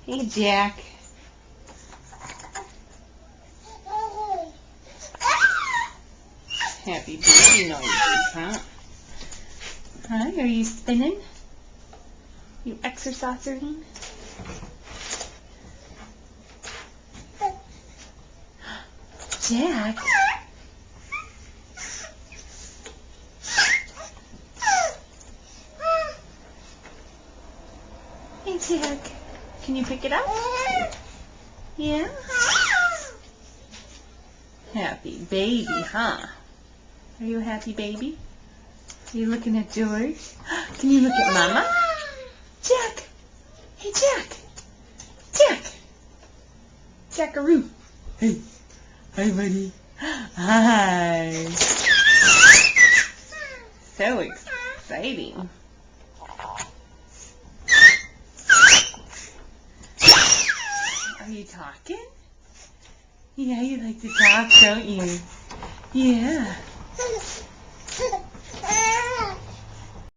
Hey, Jack. Happy baby noises, huh? Hi, are you spinning? You exercising? Jack? Hey, Jack. Can you pick it up? Yeah? Happy baby, huh? Are you a happy baby? Are you looking at George? Can you look at Mama? Jack! Hey, Jack! Jack! Jackaroo! Hey! Hi, buddy! Hi! So exciting! Are you talking? Yeah, you like to talk, don't you? Yeah.